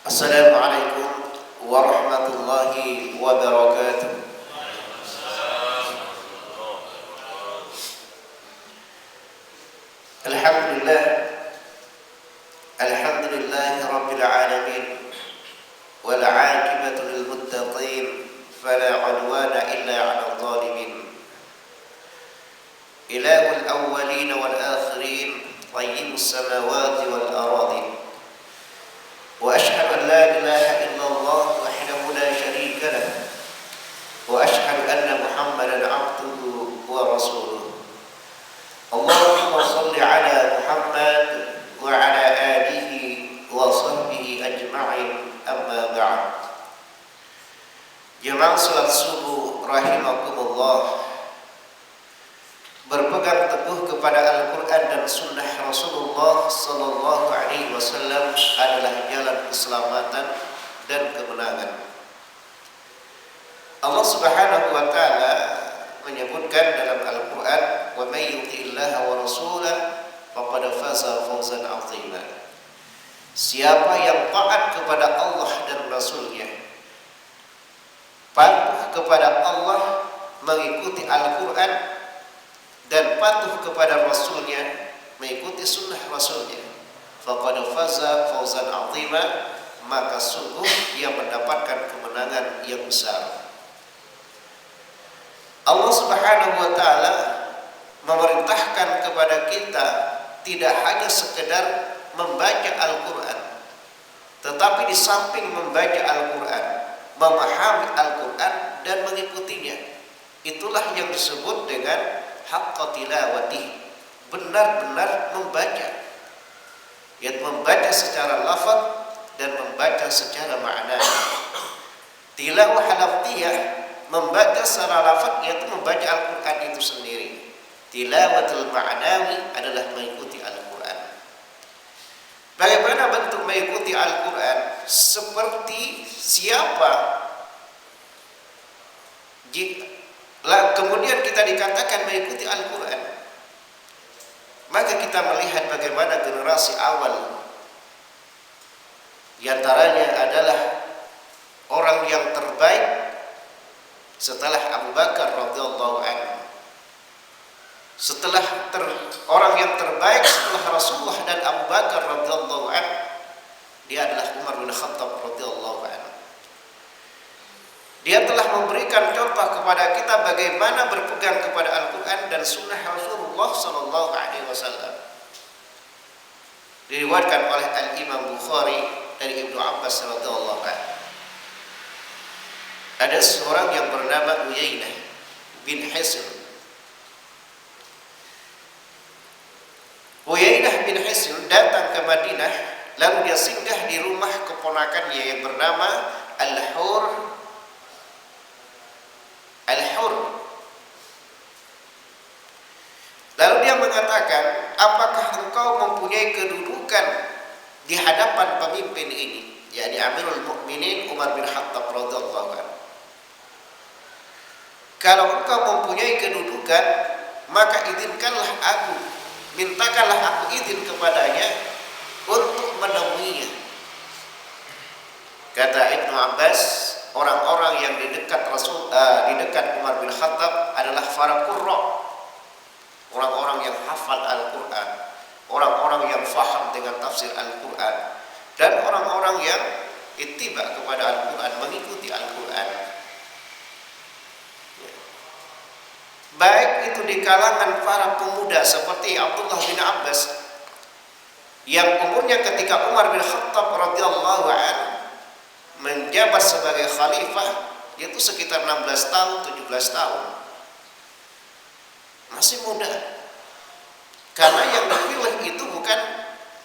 Assalamualaikum warahmatullahi wabarakatuh. Alhamdulillah, alhamdulillahi rabbil alamin, wal aqibatu lil muttaqin, fala udwana illa 'alal zalimin. Ilahul awwalin wal akhirin, tayyibus samawati wal aradin. Wa ashhadu an la ilaha illallah wahdahu la syarika lah, wa ashhadu anna Muhammadan 'abduhu wa rasuluh. Allahumma shalli ala Muhammad wa ala alihi wa sahbihi ajma'in, amma ba'd. Jemaah salat subuh rahimakumullah, berpegang teguh kepada Al-Quran dan Sunnah Rasulullah Sallallahu Alaihi Wasallam adalah jalan keselamatan dan kemenangan. Allah Subhanahu Wa Taala menyebutkan dalam Al-Quran, "Wa may yuti'illaha wa rasulahu faqad faza fawzan 'azima." Siapa yang taat kepada Allah dan Rasulnya, patuh kepada Allah, mengikuti Al-Quran dan patuh kepada Rasulnya, mengikuti sunnah Rasulnya, faqad faza fawzan 'azima, maka sungguh ia mendapatkan kemenangan yang besar. Allah Subhanahu wa taala memerintahkan kepada kita tidak hanya sekedar membaca Al-Qur'an, tetapi di samping membaca Al-Qur'an, memahami Al-Qur'an dan mengikutinya. Itulah yang disebut dengan haqqa tilawati, benar-benar membaca, yaitu membaca secara lafaz dan membaca secara makna. Tilawah lafziyah, membaca secara lafaz, yaitu membaca Al-Quran itu sendiri. Tilawatul ma'nawi adalah mengikuti Al-Quran. Bagaimana bentuk mengikuti Al-Quran? Seperti siapa kemudian kita dikatakan mengikuti Al-Quran, maka kita melihat bagaimana generasi awal, di antaranya adalah orang yang terbaik setelah Abu Bakar radhiyallahu anhu. Orang yang terbaik setelah Rasulullah dan Abu Bakar radhiyallahu anhu, dia adalah Umar bin Khattab radhiyallahu anhu. Dia telah memberikan contoh kepada kita bagaimana berpegang kepada Al-Quran dan Sunnah Rasulullah Sallallahu Alaihi Wasallam. Diriwayatkan oleh Al-Imam Bukhari dari Ibnu Abbas radhiyallahu anhu. Ada seorang yang bernama Uyainah bin Hisn. Uyainah bin Hisn datang ke Madinah, lalu dia singgah di rumah keponakannya yang bernama Al-Hur. Lalu dia mengatakan, apakah engkau mempunyai kedudukan di hadapan pemimpin ini, yakni Amirul Mukminin Umar bin Khattab radhiyallahu anhu? Kalau engkau mempunyai kedudukan, maka izinkanlah aku, mintakanlah aku izin kepadanya untuk menemuinya. Kata Ibnu Abbas, orang-orang yang di dekat Umar bin Khattab adalah para qurra, orang-orang yang hafal Al-Quran, orang-orang yang faham dengan tafsir Al-Quran, dan orang-orang yang ittiba kepada Al-Quran, mengikuti Al-Quran. Baik itu di kalangan para pemuda seperti Abdullah bin Abbas, yang umurnya ketika Umar bin Khattab radhiyallahu anhu menjabat sebagai khalifah, yaitu sekitar 16 tahun, 17 tahun. Masih muda. Karena yang dipilih itu bukan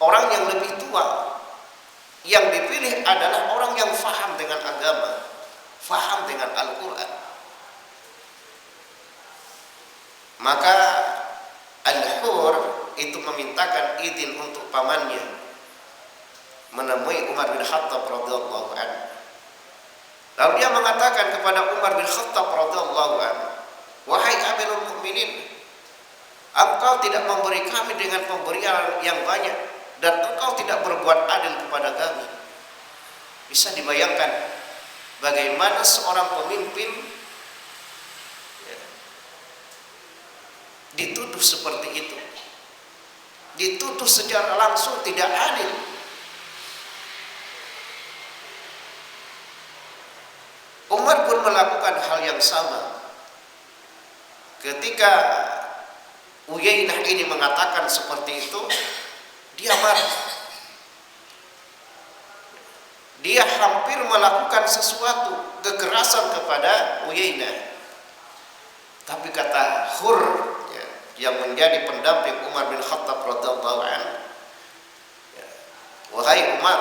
orang yang lebih tua. Yang dipilih adalah orang yang faham dengan agama, faham dengan Al-Quran. Maka Al-Hur itu memintakan izin untuk pamannya menemui Umar bin Khattab radhiyallahu anhu. Lalu dia mengatakan kepada Umar bin Khattab radhiyallahu anhu, "Wahai Amirul Mukminin, engkau tidak memberi kami dengan pemberian yang banyak, dan engkau tidak berbuat adil kepada kami. Bisa dibayangkan bagaimana seorang pemimpin dituduh seperti itu, dituduh secara langsung tidak adil. Umar pun melakukan hal yang sama. Ketika Uyainah ini mengatakan seperti itu, dia marah. Dia hampir melakukan sesuatu kekerasan kepada Uyainah. Tapi kata Hur, yang menjadi pendamping Umar bin Khattab radhiyallahu anhu, wahai Umar,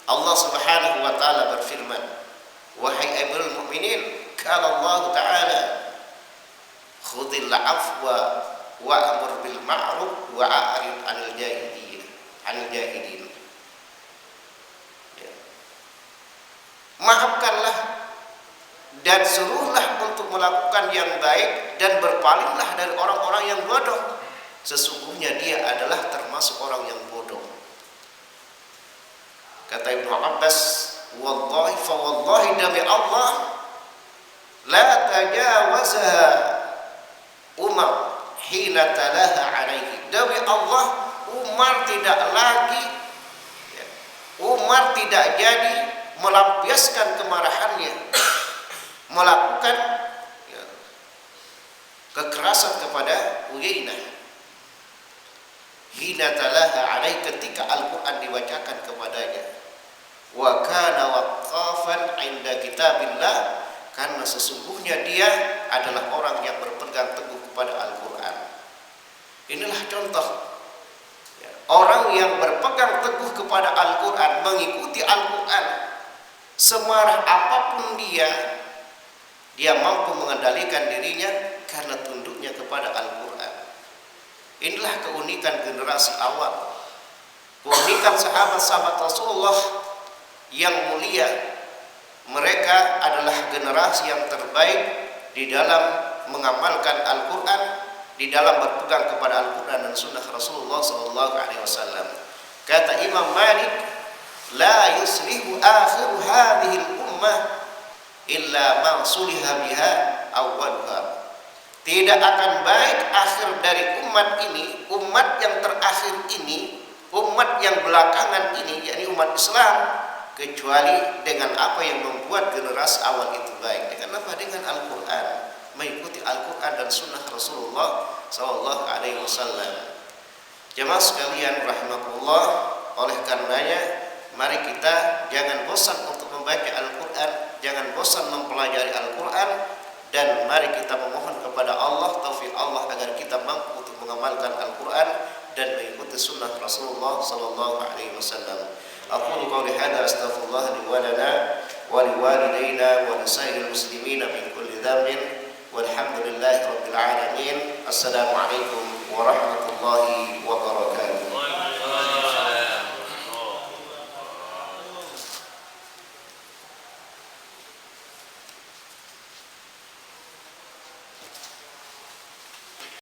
Allah Subhanahu wa taala berfirman, wahai Amirul Mukminin, kala Allah taala, khudhil afwa wa'mur bil ma'ruf wa a'rid 'anil jahilin. Maafkanlah dan suruhlah untuk melakukan yang baik dan berpalinglah dari orang-orang yang bodoh. Sesungguhnya dia adalah termasuk orang yang bodoh. Kata Ibnu Abbas, wallahi fa wallahi demi Allah, la tajawazaha Umar hina talaha alaihi. Demi Allah, Umar tidak jadi melampiaskan kemarahannya, melakukan kekerasan kepada Uyainah. Hina talaha alaihi, ketika Al-Quran dibacakan kepadanya. Wa kana waqafan 'inda kitabillah, karena sesungguhnya dia adalah orang yang berpegang teguh kepada Al-Quran. Inilah contoh orang yang berpegang teguh kepada Al-Quran, mengikuti Al-Quran. Semarah apapun dia mampu mengendalikan dirinya karena tunduknya kepada Al-Quran. Inilah keunikan generasi awal, keunikan sahabat-sahabat Rasulullah yang mulia. Mereka adalah generasi yang terbaik di dalam mengamalkan Al-Quran, di dalam berpegang kepada Al-Quran dan Sunnah Rasulullah SAW. Kata Imam Malik, la yuslihu akhiru hadhihi al-ummah illa ma suliha biha awwaluha. Tidak akan baik akhir dari umat ini, umat yang terakhir ini, umat yang belakangan ini, yakni umat Islam, kecuali dengan apa yang membuat generasi awal itu baik. Dengan apa? Dengan Al-Quran, mengikuti Al-Quran dan Sunnah Rasulullah SAW. Jemaah sekalian rahimakumullah, oleh karenanya mari kita jangan bosan untuk membaca Al-Quran, jangan bosan mempelajari Al-Quran, dan mari kita memohon kepada Allah taufik Allah agar kita mampu untuk mengamalkan Al-Quran dan mengikuti Sunnah Rasulullah SAW. Aqulu qawli hadza astaghfirullah li wa lana wa li walidayna wa li sairil muslimina min kulli dhanbin walhamdulillahi rabbil alamin. Assalamualaikum warahmatullahi wabarakatuh.